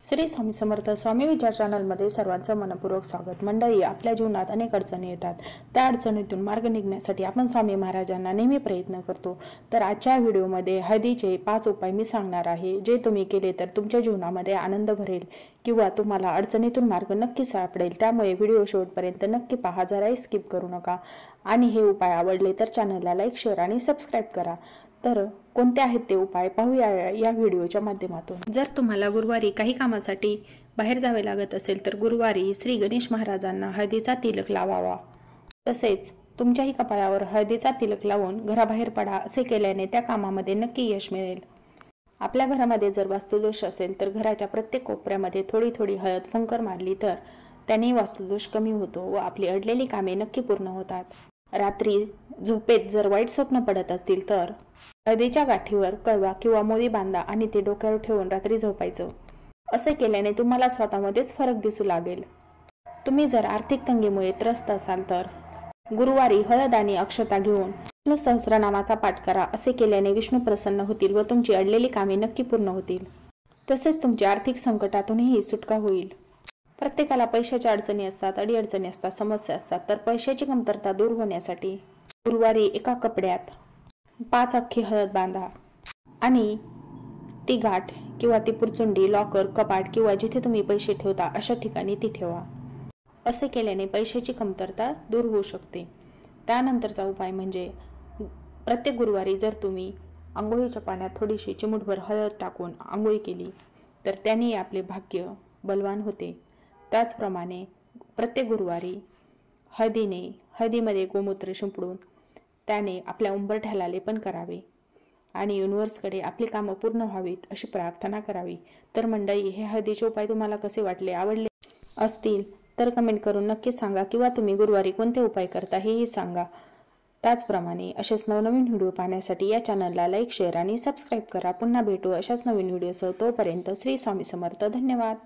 श्री स्वामी समर्थ स्वामी विचार चॅनलमध्ये सर्वांचं मनपूर्वक स्वागत। मंडळी, आपल्या जीवनात अनेक अडचणी येतात। त्या अडचणीतून मार्ग निघण्यासाठी आपण स्वामी महाराजांना नेहमी प्रयत्न करतो। तर आजच्या व्हिडिओमध्ये हळदीचे 5 उपाय मी सांगणार आहे, जे तुम्ही केले तर तुमच्या जीवनामध्ये आनंद भरेल किंवा तुम्हाला अडचणीतून मार्ग नक्की सापडेल। त्यामुळे व्हिडिओ शेवटपर्यंत नक्की पहा, जराही स्किप करू नका। आणि हे उपाय आवडले तर चॅनलला लाईक, शेअर आणि सबस्क्राइब करा। तर कोणते आहेत ते उपाय पाहूया या व्हिडिओच्या माध्यमातून। जर तुम्हाला गुरुवारी काही कामासाठी बाहेर जावे लागत असेल तर गुरुवारी श्री गणेश महाराजांना हळदीचा तिलक लावावा। तसेच तुमच्याही कपाळावर हळदीचा तिलक लावून घराबाहेर पडा। असे केल्याने त्या कामामध्ये नक्की यश मिळेल। आपल्या घरामध्ये जर वास्तुदोष असेल तर घराच्या प्रत्येक कोपऱ्यामध्ये थोडी थोडी हळद फुंकर मारली तर त्याने वास्तुदोष कमी होतो व आपली अडलेली कामे नक्की पूर्ण होतात। रात्री झोपेत जर वाईट स्वप्न पडत असतील तर हळदीच्या गाठीवर कळवा किंवा मोदी बांधा आणि ते डोक्यावर ठेवून रात्री झोपायचं। असे केल्याने तुम्हाला स्वतःमध्येच फरक दिसू लागेल। तुम्ही जर आर्थिक तंगीमुळे त्रस्त असाल तर गुरुवारी हळद आणि अक्षता घेऊन विष्णू सहस्रनामाचा पाठ करा। असे केल्याने विष्णू प्रसन्न होतील व तुमची अडलेली कामे नक्की पूर्ण होतील। तसेच तुमच्या आर्थिक संकटातूनही सुटका होईल। प्रत्येकाला पैशाच्या अडचणी असतात, अडीअडचणी असतात, समस्या असतात। तर पैशाची कमतरता दूर होण्यासाठी गुरुवारी एका कपड्यात 5 अख्खी हळद बांधा आणि ती गाठ किंवा ती पुरचुंडी लॉकर, कपाट किंवा जिथे तुम्ही पैसे ठेवता अशा ठिकाणी ती ठेवा। असे केल्याने पैशाची कमतरता दूर होऊ शकते। त्यानंतरचा उपाय म्हणजे प्रत्येक गुरुवारी जर तुम्ही आंघोळीच्या पाण्यात थोडीशी चिमूटभर हळद टाकून आंघोळी केली तर त्याने आपले भाग्य बलवान होते। त्याचप्रमाणे प्रत्येक गुरुवारी हळदीमध्ये गोमूत्र शिंपडून त्याने आपल्या उंबरठ्याला लेपन करावे आणि युनिव्हर्सकडे आपली कामं पूर्ण व्हावीत अशी प्रार्थना करावी। तर मंडळी, हे हळदीचे उपाय तुम्हाला कसे वाटले, आवडले असतील तर कमेंट करून नक्की सांगा किंवा तुम्ही गुरुवारी कोणते उपाय करता हेही सांगा। त्याचप्रमाणे असेच नवनवीन व्हिडिओ पाहण्यासाठी या चॅनलला लाईक, शेअर आणि सबस्क्राईब करा। पुन्हा भेटू अशाच नवीन व्हिडिओसह। तोपर्यंत श्री स्वामी समर्थ। धन्यवाद।